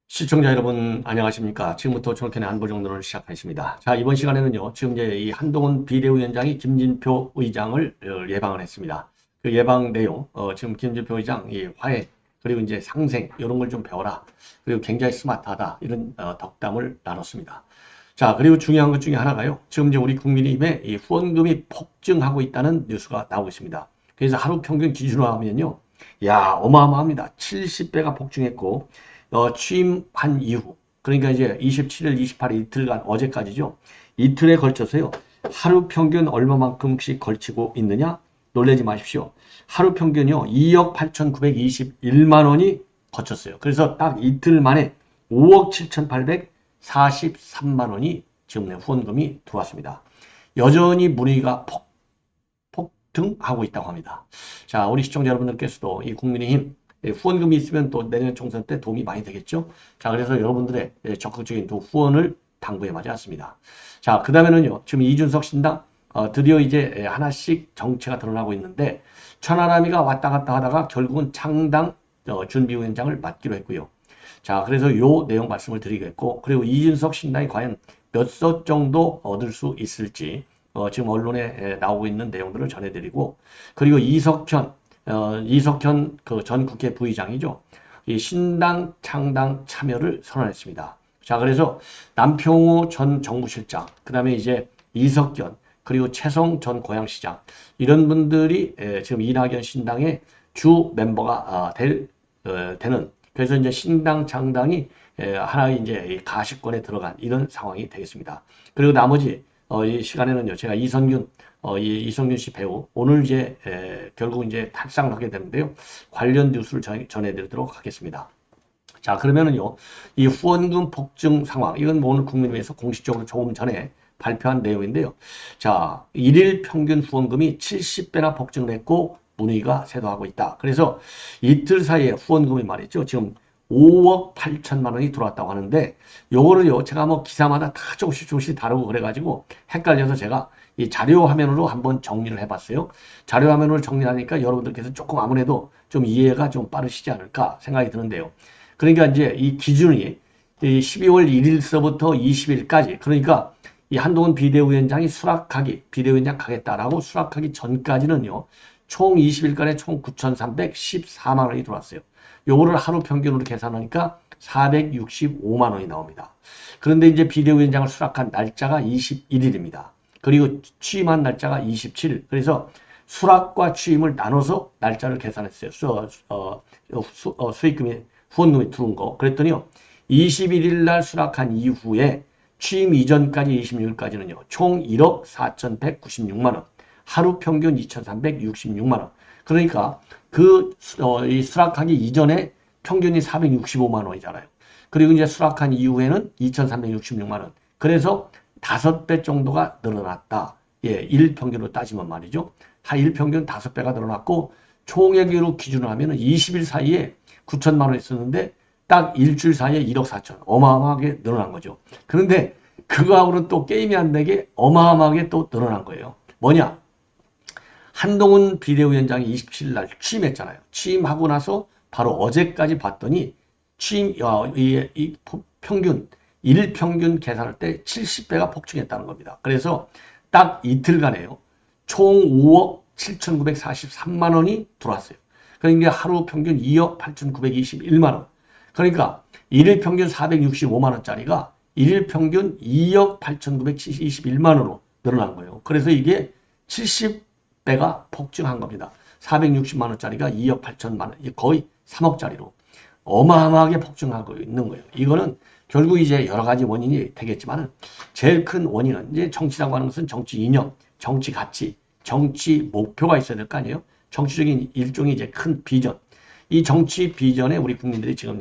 시청자 여러분 안녕하십니까. 지금부터 총캔의 안보정론을 시작하겠습니다. 자, 이번 시간에는요, 지금 이제 이 한동훈 비대위원장이 김진표 의장을 예방을 했습니다. 그 예방 내용, 지금 김진표 의장 이 화해 그리고 이제 상생 이런 걸 좀 배워라. 그리고 굉장히 스마트하다 이런 덕담을 나눴습니다. 자, 그리고 중요한 것 중에 하나가요, 지금 이제 우리 국민의힘의 이 후원금이 폭증하고 있다는 뉴스가 나오고 있습니다. 그래서 하루 평균 기준으로 하면요, 야 어마어마합니다. 70배가 폭증했고. 취임한 이후, 그러니까 이제 27일, 28일 이틀간 어제까지죠. 이틀에 걸쳐서요. 하루 평균 얼마만큼씩 걸치고 있느냐? 놀라지 마십시오. 하루 평균요. 2억 8,921만 원이 거쳤어요. 그래서 딱 이틀 만에 5억 7,843만 원이 지금 후원금이 들어왔습니다. 여전히 문의가 폭등하고 있다고 합니다. 자, 우리 시청자 여러분들께서도 이 국민의힘 후원금이 있으면 또 내년 총선 때 도움이 많이 되겠죠. 자, 그래서 여러분들의 적극적인 또 후원을 당부해 마지 않습니다. 자, 그 다음에는요, 지금 이준석 신당, 드디어 이제 하나씩 정체가 드러나고 있는데, 천하람이가 왔다 갔다 하다가 결국은 창당 준비위원장을 맡기로 했고요. 자, 그래서 요 내용 말씀을 드리겠고, 그리고 이준석 신당이 과연 몇 석 정도 얻을 수 있을지, 지금 언론에 나오고 있는 내용들을 전해드리고, 그리고 이석현 그 전 국회 부의장이죠. 이 신당 창당 참여를 선언했습니다. 자, 그래서 남평우 전 정무실장, 그 다음에 이제 이석현, 그리고 최성 전 고양시장, 이런 분들이 지금 이낙연 신당의 주 멤버가 되는, 그래서 이제 신당 창당이 하나의 이제 가시권에 들어간 이런 상황이 되겠습니다. 그리고 나머지 이 시간에는요, 제가 이성균 씨 배우, 오늘 이제, 결국 이제 탈상을 하게 되는데요. 관련 뉴스를 전해드리도록 하겠습니다. 자, 그러면은요, 이 후원금 폭증 상황, 이건 오늘 국민의힘에서 공식적으로 조금 전에 발표한 내용인데요. 자, 일일 평균 후원금이 70배나 폭증을 했고, 문의가 쇄도하고 있다. 그래서 이틀 사이에 후원금이 말이죠. 지금 5억 8천만 원이 들어왔다고 하는데, 요거를요, 제가 뭐 기사마다 다 조금씩 다루고 그래가지고 헷갈려서 제가 이 자료 화면으로 한번 정리를 해봤어요. 자료 화면으로 정리하니까 여러분들께서 조금 아무래도 좀 이해가 좀 빠르시지 않을까 생각이 드는데요. 그러니까 이제 이 기준이 이 12월 1일서부터 20일까지, 그러니까 이 한동훈 비대위원장이 비대위원장 가겠다라고 수락하기 전까지는요, 총 20일간에 총 9,314만 원이 들어왔어요. 요거를 하루 평균으로 계산하니까 465만 원이 나옵니다. 그런데 이제 비대위원장을 수락한 날짜가 21일입니다. 그리고 취임한 날짜가 27일. 그래서 수락과 취임을 나눠서 날짜를 계산했어요. 후원금이 들어온 거. 그랬더니요, 21일 날 수락한 이후에 취임 이전까지 26일까지는요, 총 1억 4,196만 원. 하루 평균 2,366만 원. 그러니까 이 수락하기 이전에 평균이 465만 원이잖아요. 그리고 이제 수락한 이후에는 2,366만 원. 그래서 5배 정도가 늘어났다. 예, 일평균으로 따지면 말이죠. 일평균 5배가 늘어났고, 총액으로 기준으로 하면 20일 사이에 9천만 원 있었는데, 딱 일주일 사이에 1억 4천. 어마어마하게 늘어난 거죠. 그런데 그거하고는 또 게임이 안 되게 어마어마하게 또 늘어난 거예요. 뭐냐? 한동훈 비대위원장이 27일 날 취임했잖아요. 취임하고 나서 바로 어제까지 봤더니 평균, 일평균 계산할 때 70배가 폭증했다는 겁니다. 그래서 딱 이틀간에요, 총 5억 7,943만 원이 들어왔어요. 그러니까 하루 평균 2억 8,921만 원. 그러니까 일일 평균 465만 원짜리가 일일 평균 2억 8,921만 원으로 늘어난 거예요. 그래서 이게 70배가 폭증한 겁니다. 460만 원짜리가 2억 8천만 원, 거의 3억짜리로 어마어마하게 폭증하고 있는 거예요. 이거는 결국 이제 여러 가지 원인이 되겠지만, 제일 큰 원인은 이제 정치라고 하는 것은 정치 이념, 정치 가치, 정치 목표가 있어야 될 거 아니에요? 정치적인 일종의 이제 큰 비전. 이 정치 비전에 우리 국민들이 지금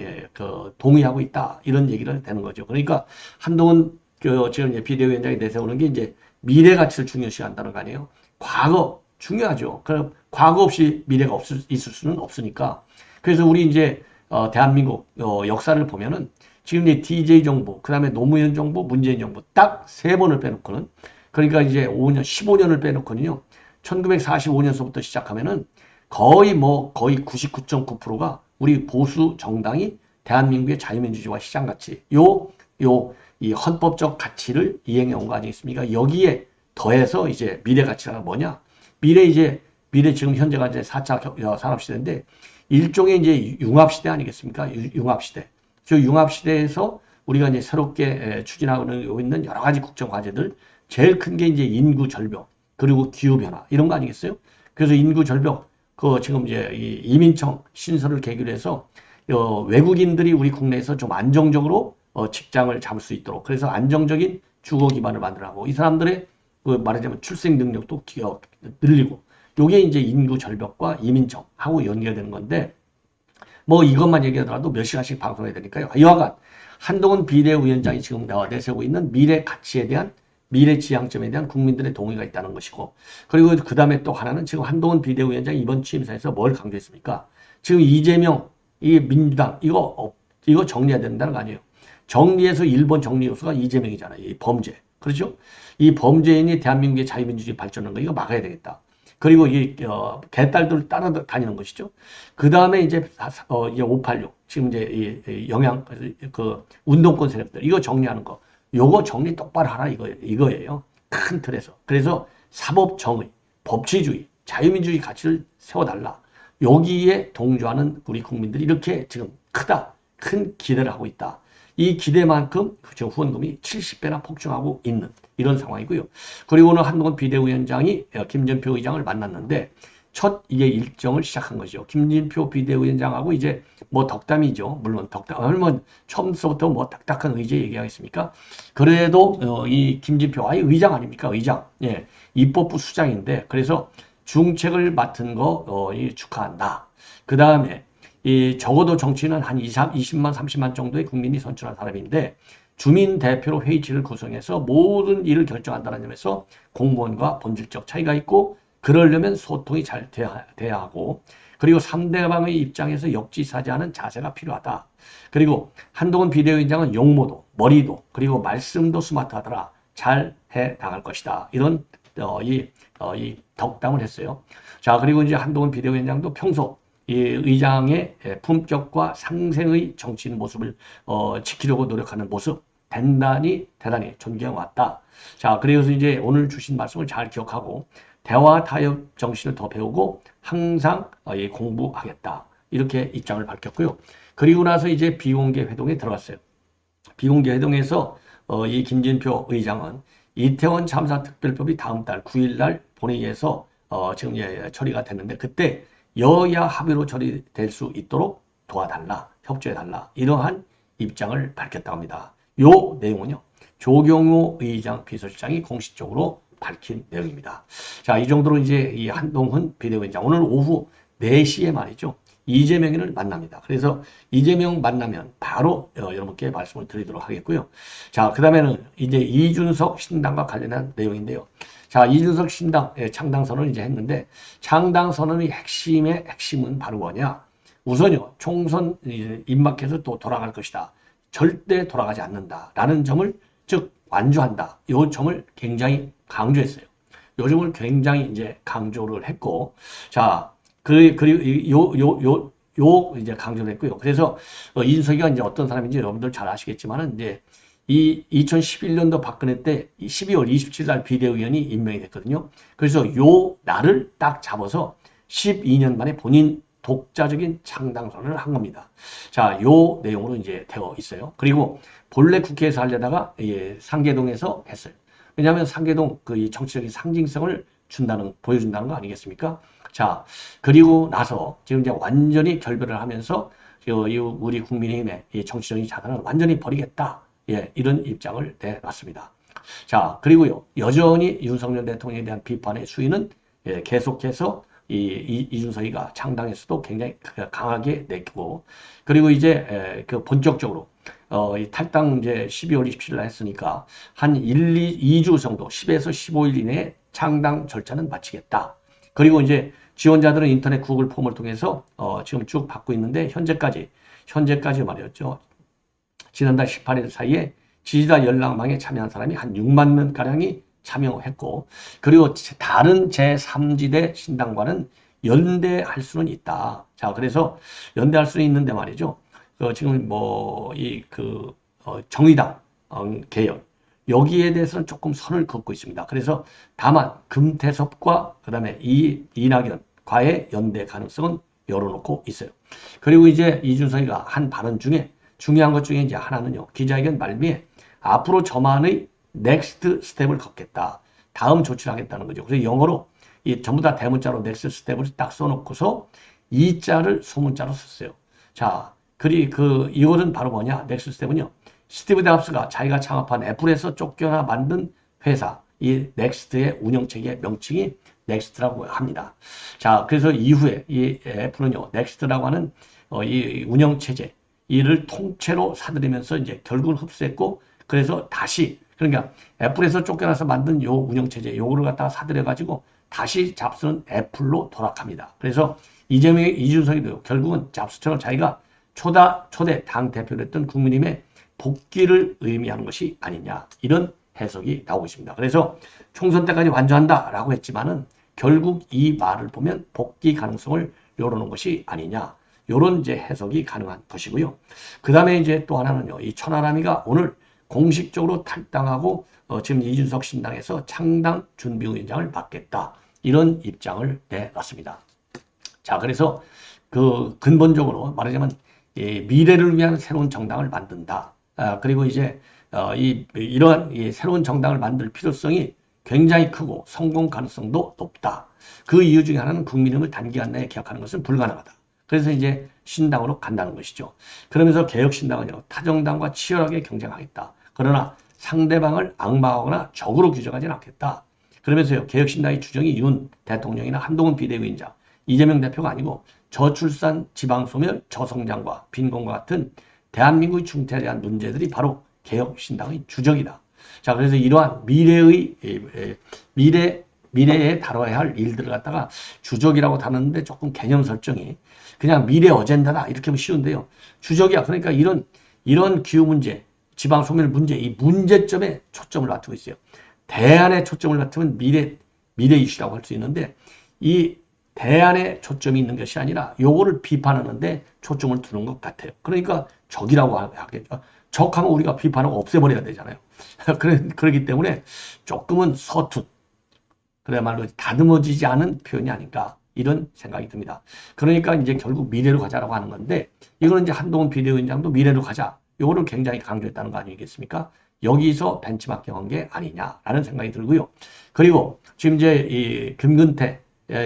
동의하고 있다. 이런 얘기를 되는 거죠. 그러니까 한동훈 지금 이제 비대위원장이 내세우는 게 이제 미래 가치를 중요시 한다는 거 아니에요? 과거 중요하죠. 그럼 과거 없이 미래가 있을 수는 없으니까. 그래서 우리 이제 대한민국 역사를 보면은 지금 이제 DJ 정부, 그 다음에 노무현 정부, 문재인 정부 딱 세 번을 빼놓고는 그러니까 이제 5년, 15년을 빼놓고는요. 1945년서부터 시작하면은 거의 99.9%가 우리 보수 정당이 대한민국의 자유민주주의와 시장가치, 이 헌법적 가치를 이행해 온 거 아니겠습니까? 여기에 더해서 이제 미래 가치가 뭐냐? 미래 지금 현재가 이제 4차 산업시대인데 일종의 이제 융합시대 아니겠습니까? 융합시대. 저 융합시대에서 우리가 이제 새롭게 추진하고 있는 여러 가지 국정 과제들 제일 큰 게 이제 인구 절벽 그리고 기후 변화 이런 거 아니겠어요? 그래서 인구 절벽 지금 이제 이민청 신설을 계기로 해서 외국인들이 우리 국내에서 좀 안정적으로 직장을 잡을 수 있도록 그래서 안정적인 주거 기반을 만들라고 이 사람들의 말하자면 출생 능력도 늘리고 요게 이제 인구 절벽과 이민청하고 연결되는 건데 뭐 이것만 얘기하더라도 몇 시간씩 방송해야 되니까요. 이와같 한동훈 비대위원장이 지금 내세우고 있는 미래 가치에 대한 미래 지향점에 대한 국민들의 동의가 있다는 것이고 그리고 그 다음에 또 하나는 지금 한동훈 비대위원장이 이번 취임사에서 뭘 강조했습니까? 지금 이재명 이 민주당 이거 정리해야 된다는 거 아니에요. 정리해서 1번 정리 요소가 이재명이잖아요. 이 범죄. 그렇죠? 이 범죄인이 대한민국의 자유민주주의 발전하는 거 이거 막아야 되겠다. 그리고 개딸들 따라다니는 것이죠. 그 다음에 이제 586 지금 이제 운동권 세력들 이거 정리하는 거. 요거 정리 똑바로 하라 이거예요. 큰 틀에서. 그래서 사법 정의, 법치주의, 자유민주주의 가치를 세워달라. 여기에 동조하는 우리 국민들이 이렇게 지금 큰 기대를 하고 있다. 이 기대만큼 지금 후원금이 70배나 폭증하고 있는 이런 상황이고요. 그리고 오늘 한동훈 비대위원장이 김진표 의장을 만났는데 첫 이게 일정을 시작한 거죠. 김진표 비대위원장하고 이제 덕담이죠. 물론 덕담은 처음부터 딱딱한 의제 얘기하겠습니까? 그래도 이 김진표 의장 아닙니까? 의장. 예. 입법부 수장인데 그래서 중책을 맡은 거 축하한다. 그 다음에 적어도 정치인은 한 20만, 30만 정도의 국민이 선출한 사람인데 주민 대표로 회의체를 구성해서 모든 일을 결정한다는 점에서 공무원과 본질적 차이가 있고 그러려면 소통이 잘 돼야 하고 그리고 상대방의 입장에서 역지사지하는 자세가 필요하다. 그리고 한동훈 비대위원장은 용모도 머리도 그리고 말씀도 스마트하더라. 잘 해 나갈 것이다. 이런 이 덕담을 했어요. 자 그리고 이제 한동훈 비대위원장도 평소 이 의장의 품격과 상생의 정치인 모습을 지키려고 노력하는 모습 대단히 존경해왔다. 자, 그래서 이제 오늘 주신 말씀을 잘 기억하고 대화 타협 정신을 더 배우고 항상 공부하겠다. 이렇게 입장을 밝혔고요. 그리고 나서 이제 비공개 회동에 들어갔어요. 비공개 회동에서 이 김진표 의장은 이태원 참사 특별법이 다음 달 9일 날 본회의에서 지금 처리가 됐는데 그때 여야 합의로 처리될 수 있도록 도와달라, 협조해달라 이러한 입장을 밝혔다고 합니다. 요 내용은요. 조경호 의장 비서실장이 공식적으로 밝힌 내용입니다. 자, 이 정도로 이제 이 한동훈 비대위원장 오늘 오후 4시에 말이죠. 이재명을 만납니다. 그래서 이재명 만나면 바로 여러분께 말씀을 드리도록 하겠고요. 자, 그 다음에는 이제 이준석 신당과 관련한 내용인데요. 자, 이준석 신당 창당 선언을 이제 했는데 창당 선언의 핵심은 바로 뭐냐? 우선요. 총선 임박해서 또 돌아갈 것이다. 절대 돌아가지 않는다라는 점을 즉 완주한다. 이 점을 굉장히 강조했어요. 이 점을 굉장히 이제 강조를 했고 자, 그리고 이제 강조를 했고요. 그래서 이준석이가 이제 어떤 사람인지 여러분들 잘 아시겠지만은 이제 이 2011년도 박근혜 때 12월 27일 날 비대위원이 임명이 됐거든요. 그래서 요 날을 딱 잡아서 12년 만에 본인 독자적인 창당 선언을 한 겁니다. 자, 요 내용으로 이제 되어 있어요. 그리고 본래 국회에서 하려다가 상계동에서 했어요. 왜냐하면 상계동 이 정치적인 상징성을 보여준다는 거 아니겠습니까? 자, 그리고 나서 지금 이제 완전히 결별을 하면서 우리 국민의힘의 정치적인 자산을 완전히 버리겠다. 이런 입장을 내놨습니다. 자, 그리고요, 여전히 윤석열 대통령에 대한 비판의 수위는 계속해서 이준석이가 창당에서도 굉장히 강하게 내고, 그리고 이제 본격적으로 이 탈당 이제 12월 27일 했으니까 한 2주 정도, 10에서 15일 이내에 창당 절차는 마치겠다. 그리고 이제 지원자들은 인터넷 구글 폼을 통해서 지금 쭉 받고 있는데 현재까지 말이었죠. 지난달 18일 사이에 지지자 연락망에 참여한 사람이 한 6만 명가량이 참여했고, 그리고 다른 제3지대 신당과는 연대할 수는 있다. 자, 그래서 연대할 수는 있는데 말이죠. 지금 정의당 계열 여기에 대해서는 조금 선을 긋고 있습니다. 그래서 다만 금태섭과 그다음에 이낙연과의 연대 가능성은 열어놓고 있어요. 그리고 이제 이준석이가 한 발언 중에 중요한 것 중에 이제 하나는요. 기자회견 말미에 앞으로 저만의 넥스트 스텝을 걷겠다. 다음 조치를 하겠다는 거죠. 그래서 영어로 전부 다 대문자로 넥스트 스텝을 딱 써놓고서 이자를 소문자로 썼어요. 자, 이거는 바로 뭐냐? 넥스트 스텝은요. 스티브 잡스가 자기가 창업한 애플에서 쫓겨나 만든 회사, 이 넥스트의 운영체계의 명칭이 넥스트라고 합니다. 자, 그래서 이후에 이 애플은요, 넥스트라고 하는 이 운영체제, 이를 통째로 사들이면서 이제 결국은 흡수했고, 그래서 다시, 그러니까 애플에서 쫓겨나서 만든 요 운영체제, 요거를 갖다가 사들여가지고 다시 잡스는 애플로 돌아갑니다. 그래서 이준석이도 결국은 잡스처럼 자기가 초대 당 대표를 했던 국민의힘의 복귀를 의미하는 것이 아니냐, 이런 해석이 나오고 있습니다. 그래서 총선 때까지 완주한다라고 했지만은 결국 이 말을 보면 복귀 가능성을 열어놓은 것이 아니냐, 이런 이제 해석이 가능한 것이고요. 그 다음에 이제 또 하나는요, 이 천하람이가 오늘 공식적으로 탈당하고 지금 이준석 신당에서 창당 준비위원장을 맡겠다, 이런 입장을 내놨습니다. 자, 그래서 근본적으로 말하자면 미래를 위한 새로운 정당을 만든다. 그리고 이제 이러한 새로운 정당을 만들 필요성이 굉장히 크고 성공 가능성도 높다. 그 이유 중에 하나는 국민의힘을 단기간 내에 개혁하는 것은 불가능하다. 그래서 이제 신당으로 간다는 것이죠. 그러면서 개혁신당은요, 타정당과 치열하게 경쟁하겠다. 그러나 상대방을 악마하거나 적으로 규정하지는 않겠다. 그러면서요, 개혁신당의 주정이 윤 대통령이나 한동훈 비대위원장, 이재명 대표가 아니고 저출산, 지방소멸, 저성장과 빈곤과 같은 대한민국의 중퇴에 대한 문제들이 바로 개혁신당의 주적이다. 자, 그래서 이러한 미래에 다뤄야 할 일들을 갖다가 주적이라고 다루는데 조금 개념 설정이 그냥 미래 어젠다다 이렇게 하면 쉬운데요. 주적이야. 그러니까 이런 기후 문제, 지방 소멸 문제, 이 문제점에 초점을 맞추고 있어요. 대안에 초점을 맞추면 미래 이슈라고 할 수 있는데, 이 대안에 초점이 있는 것이 아니라 요거를 비판하는데 초점을 두는 것 같아요. 그러니까 적이라고 하겠죠. 적하면 우리가 비판하고 없애버려야 되잖아요. 그렇기 때문에 조금은 서툰, 그야말로 다듬어지지 않은 표현이 아닌가, 이런 생각이 듭니다. 그러니까 이제 결국 미래로 가자라고 하는 건데, 이거는 이제 한동훈 비대위원장도 미래로 가자, 요거를 굉장히 강조했다는 거 아니겠습니까? 여기서 벤치마킹한 게 아니냐라는 생각이 들고요. 그리고 지금 이제 이 김근태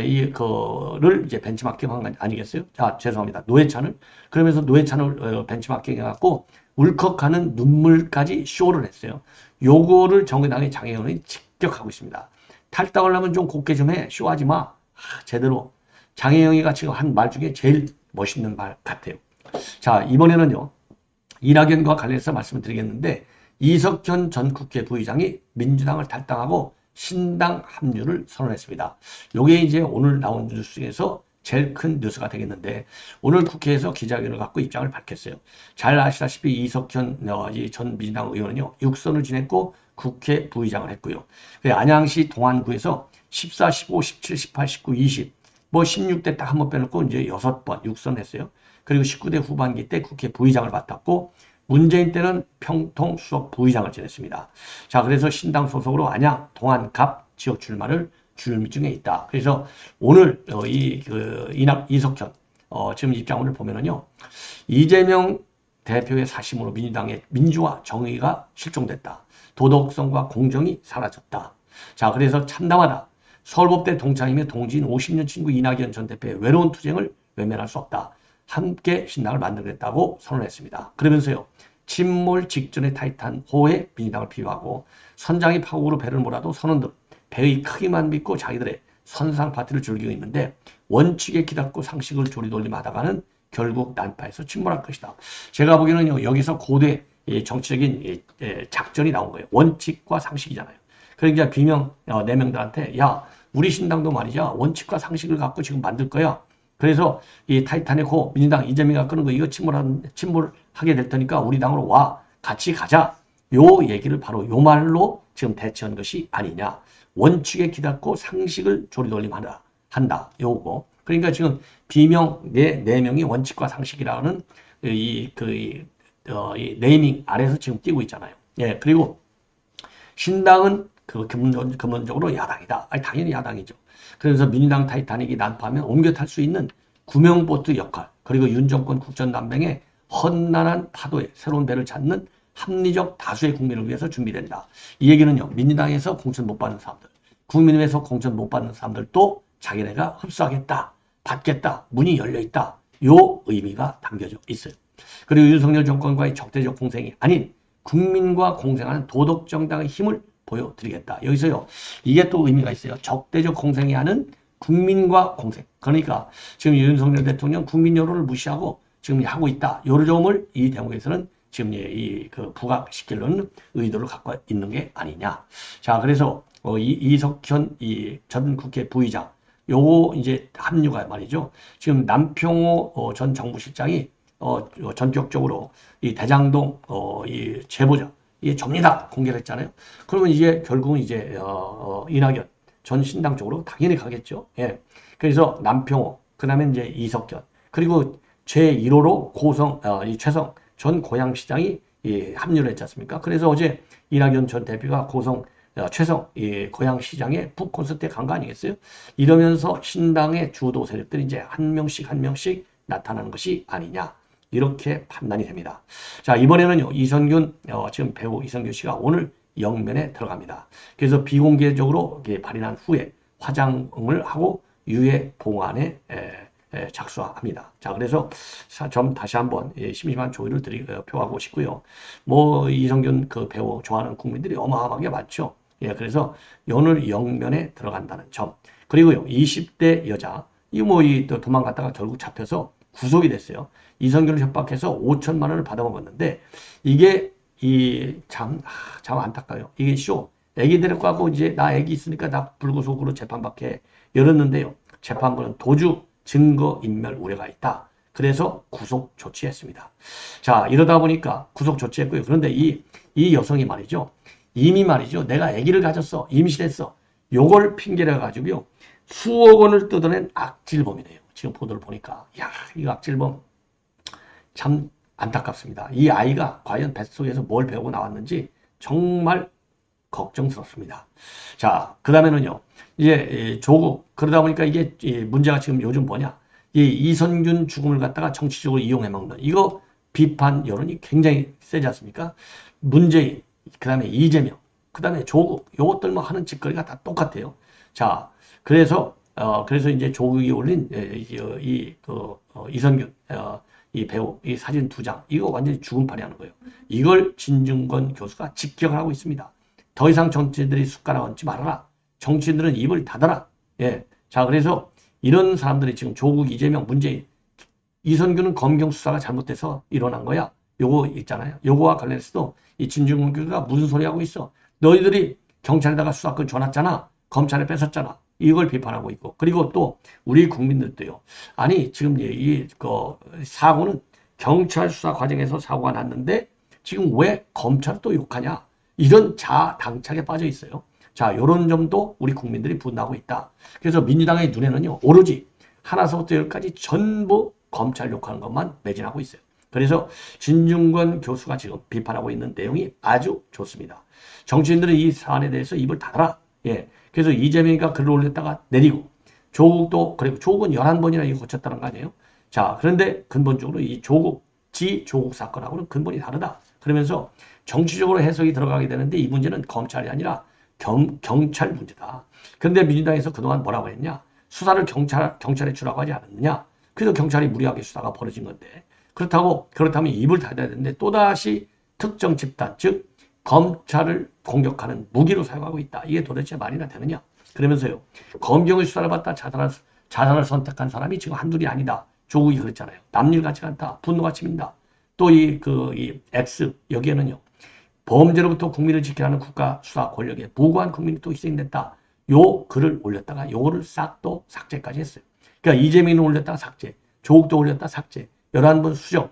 이거를 이제 벤치마킹한 거 아니겠어요? 자, 죄송합니다. 노회찬을, 그러면서 노회찬을 벤치마킹 해갖고 울컥하는 눈물까지 쇼를 했어요. 요거를 정의당의 장혜원이 직격하고 있습니다. 탈당을 하면 좀 곱게 좀 해. 쇼하지 마. 제대로. 장혜영이가 지금 한 말 중에 제일 멋있는 말 같아요. 자, 이번에는요, 이낙연과 관련해서 말씀을 드리겠는데, 이석현 전 국회 부의장이 민주당을 탈당하고 신당 합류를 선언했습니다. 요게 이제 오늘 나온 뉴스 중에서 제일 큰 뉴스가 되겠는데, 오늘 국회에서 기자회견을 갖고 입장을 밝혔어요. 잘 아시다시피 이석현 전 민주당 의원은요, 6선을 지냈고 국회 부의장을 했고요. 안양시 동안구에서 14, 15, 17, 18, 19, 20, 16대 딱 한 번 빼놓고 이제 6번 6선 했어요. 그리고 19대 후반기 때 국회 부의장을 맡았고, 문재인 때는 평통 수석 부의장을 지냈습니다. 자, 그래서 신당 소속으로 안양, 동안, 갑 지역 출마를 준비 중에 있다. 그래서 오늘 이석현 지금 입장문을 보면은요, 이재명 대표의 사심으로 민주당의 민주화 정의가 실종됐다. 도덕성과 공정이 사라졌다. 자, 그래서 참담하다. 서울법대 동창이며 동지인 50년 친구 이낙연 전 대표의 외로운 투쟁을 외면할 수 없다. 함께 신당을 만들겠다고 선언했습니다. 그러면서요, 침몰 직전의 타이탄 호에 민주당을 비유하고, 선장이 파국으로 배를 몰아도 선원들 배의 크기만 믿고 자기들의 선상 파티를 즐기고 있는데, 원칙에 기닫고 상식을 조리돌림하다가는 결국 난파해서 침몰할 것이다. 제가 보기에는 여기서 고대 정치적인 작전이 나온 거예요. 원칙과 상식이잖아요. 그러니까 비명 4명들한테, 야, 우리 신당도 말이죠, 원칙과 상식을 갖고 지금 만들 거야. 그래서 이 타이타닉 호 민주당 이재명이가 끄는 거 이거 침몰하게 될 테니까 우리 당으로 와. 같이 가자. 요 얘기를 바로 요 말로 지금 대처한 것이 아니냐. 원칙에 기닫고 상식을 한다. 요거. 그러니까 지금 비명 네 명이 원칙과 상식이라는 이 네이밍 아래서 지금 띄고 있잖아요. 예, 그리고 신당은 그 근본적으로 야당이다. 아니, 당연히 야당이죠. 그래서 민주당 타이타닉이 난파하면 옮겨 탈 수 있는 구명보트 역할, 그리고 윤 정권 국전남맹의 험난한 파도에 새로운 배를 찾는 합리적 다수의 국민을 위해서 준비된다. 이 얘기는요, 민주당에서 공천 못 받는 사람들, 국민의힘에서 공천 못 받는 사람들도 자기네가 흡수하겠다, 받겠다, 문이 열려있다. 요 의미가 담겨져 있어요. 그리고 윤석열 정권과의 적대적 공생이 아닌 국민과 공생하는 도덕정당의 힘을 보여드리겠다. 여기서요, 이게 또 의미가 있어요. 적대적 공생이 하는 국민과 공생. 그러니까 지금 윤석열 대통령 국민 여론을 무시하고 지금 하고 있다. 요 점을 이 대목에서는 지금 부각시키려는 의도를 갖고 있는 게 아니냐. 자, 그래서 이석현 전 국회 부의장 요거 이제 합류가 말이죠. 지금 남평호 전 정부실장이 전격적으로 이 대장동 이 제보자 이게 접니다 공개를 했잖아요. 그러면 이제 결국은 이제 이낙연 전 신당 쪽으로 당연히 가겠죠. 예. 그래서 남평호 그다음에 이제 이석현 그리고 제1호로 이 최성 전 고양시장이 합류를 했지 않습니까? 그래서 어제 이낙연 전 대표가 최성 고양시장의 북 콘서트에 간 거 아니겠어요? 이러면서 신당의 주도 세력들이 이제 한 명씩 나타나는 것이 아니냐. 이렇게 판단이 됩니다. 자, 이번에는요, 지금 배우 이선균 씨가 오늘 영면에 들어갑니다. 그래서 비공개적으로 발인한 후에 화장을 하고 유해 봉안에 작수합니다. 자, 그래서 좀 다시 한번 심심한 조의를 표하고 싶고요. 이성균 그 배우 좋아하는 국민들이 어마어마하게 많죠. 예, 그래서 오늘 영면에 들어간다는 점. 그리고요, 20대 여자, 또 도망갔다가 결국 잡혀서 구속이 됐어요. 이성균을 협박해서 5천만 원을 받아먹었는데, 이게, 참 안타까워요. 이게 애기 데리고 가고 이제 나 애기 있으니까 나 불구속으로 재판받게 열었는데요. 재판부는 도주 증거인멸 우려가 있다. 그래서 구속 조치했습니다. 자, 이러다 보니까 구속 조치했고요. 그런데 이 여성이 말이죠. 이미 말이죠. 내가 아기를 가졌어. 임신했어. 요걸 핑계를 가지고요. 수억 원을 뜯어낸 악질범이네요. 지금 보도를 보니까. 야, 이 악질범 참 안타깝습니다. 이 아이가 과연 뱃속에서 뭘 배우고 나왔는지 정말 걱정스럽습니다. 자, 그 다음에는요. 이제 조국 그러다 보니까 이게 문제가 지금 요즘 뭐냐. 이선균 죽음을 갖다가 정치적으로 이용해 먹는 이거 비판 여론이 굉장히 세지 않습니까? 문재인 그 다음에 이재명, 그 다음에 조국, 요것들만 하는 짓거리가 다 똑같아요. 자, 그래서 이제 조국이 올린, 이선균, 이 배우, 이 사진 2장, 이거 완전히 죽음팔이 하는 거예요. 이걸 진중권 교수가 직격을 하고 있습니다. 더 이상 정치인들이 숟가락 얹지 말아라. 정치인들은 입을 닫아라. 예. 자, 그래서 이런 사람들이 지금 조국, 이재명, 문재인, 이선균은 검경 수사가 잘못돼서 일어난 거야. 요거 있잖아요. 요거와 관련해서도 이 진중권 교수가 무슨 소리 하고 있어. 너희들이 경찰에다가 수사권 줘놨잖아. 검찰에 뺏었잖아. 이걸 비판하고 있고. 그리고 또 우리 국민들도요. 아니 지금 사고는 경찰 수사 과정에서 사고가 났는데 지금 왜 검찰을 또 욕하냐. 이런 자당착에 빠져 있어요. 자, 요런 점도 우리 국민들이 분노하고 있다. 그래서 민주당의 눈에는요. 오로지 하나서부터 열까지 전부 검찰 욕하는 것만 매진하고 있어요. 그래서 진중권 교수가 지금 비판하고 있는 내용이 아주 좋습니다. 정치인들은 이 사안에 대해서 입을 닫아라. 예. 그래서 이재명이가 글을 올렸다가 내리고 조국도 그리고 조국은 11번이나 이거 고쳤다는 거 아니에요? 자, 그런데 근본적으로 이 조국 사건하고는 근본이 다르다. 그러면서 정치적으로 해석이 들어가게 되는데 이 문제는 검찰이 아니라 경찰 문제다. 그런데 민주당에서 그동안 뭐라고 했냐? 수사를 경찰에 주라고 하지 않았느냐? 그래서 경찰이 무리하게 수사가 벌어진 건데 그렇다면 입을 닫아야 되는데 또다시 특정 집단, 즉 검찰을 공격하는 무기로 사용하고 있다. 이게 도대체 말이나 되느냐? 그러면서요. 검경의 수사를 받다 자살을 선택한 사람이 지금 한둘이 아니다. 조국이 그랬잖아요. 남일 같지 않다. 분노가 치민다. 또 이 X 여기에는요. 범죄로부터 국민을 지키라는 국가 수사 권력에 무고한 국민이 또 희생됐다. 요 글을 올렸다가 요거를 싹 또 삭제까지 했어요. 그러니까 이재명은 올렸다가 삭제, 조국도 올렸다 삭제, 11번 수정.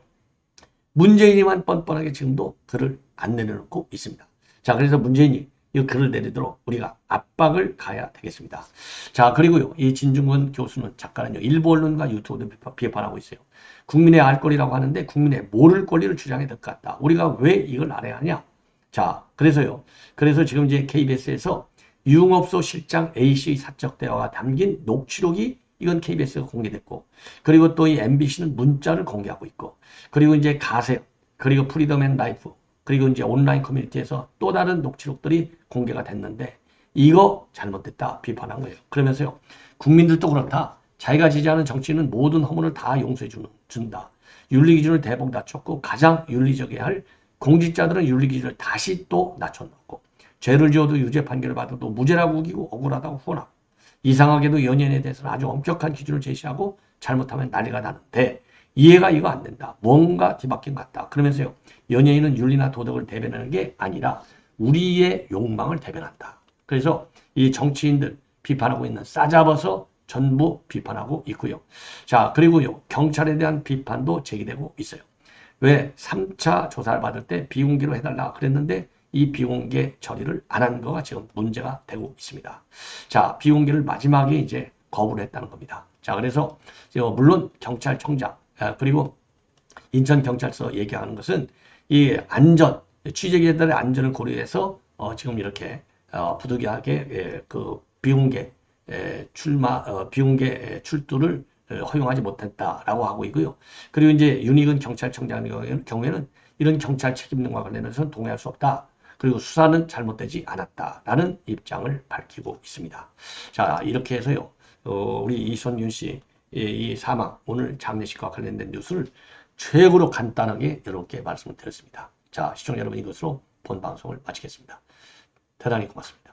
문재인이만 뻔뻔하게 지금도 글을 안 내려놓고 있습니다. 자, 그래서 문재인이 이 글을 내리도록 우리가 압박을 가야 되겠습니다. 자, 그리고요, 이 진중권 교수는, 작가는요, 일부 언론과 유튜브도 비판하고 있어요. 국민의 알 권리라고 하는데 국민의 모를 권리를 주장해야 될 것 같다. 우리가 왜 이걸 알아야 하냐? 자, 그래서요. 그래서 지금 이제 KBS에서 유흥업소 실장 A씨의 사적 대화가 담긴 녹취록이 이건 KBS가 공개됐고, 그리고 또 이 MBC는 문자를 공개하고 있고, 그리고 이제 가세요. 그리고 프리덤 앤 라이프, 그리고 이제 온라인 커뮤니티에서 또 다른 녹취록들이 공개가 됐는데, 이거 잘못됐다 비판한 거예요. 그러면서요, 국민들도 그렇다. 자기가 지지하는 정치인은 모든 허물을 다 용서해 준다. 윤리 기준을 대폭 낮췄고, 가장 윤리적이어야 할 공직자들은 윤리 기준을 다시 또 낮춰놓고, 죄를 지어도 유죄 판결을 받아도 무죄라고 우기고 억울하다고 후원하고, 이상하게도 연예인에 대해서는 아주 엄격한 기준을 제시하고 잘못하면 난리가 나는데, 이해가 이거 안 된다. 뭔가 뒤바뀐 것 같다. 그러면서요, 연예인은 윤리나 도덕을 대변하는 게 아니라 우리의 욕망을 대변한다. 그래서 이 정치인들 비판하고 있는 싸잡아서 전부 비판하고 있고요. 자, 그리고요, 경찰에 대한 비판도 제기되고 있어요. 왜 3차 조사를 받을 때 비공개로 해달라 그랬는데 이 비공개 처리를 안 한 거가 지금 문제가 되고 있습니다. 자, 비공개를 마지막에 이제 거부를 했다는 겁니다. 자, 그래서 물론 경찰청장 그리고 인천경찰서 얘기하는 것은 이 안전, 취재기자들의 안전을 고려해서 지금 이렇게 부득이하게 그 비공개 비공개 출두를 허용하지 못했다라고 하고 있고요. 그리고 이제 윤익은 경찰청장의 경우에는 이런 경찰 책임 등과 관련해서는 동의할 수 없다. 그리고 수사는 잘못되지 않았다라는 입장을 밝히고 있습니다. 자, 이렇게 해서요, 우리 이선균 씨 이 사망, 오늘 장례식과 관련된 뉴스를 최고로 간단하게 여러분께 말씀을 드렸습니다. 자, 시청자 여러분, 이것으로 본 방송을 마치겠습니다. 대단히 고맙습니다.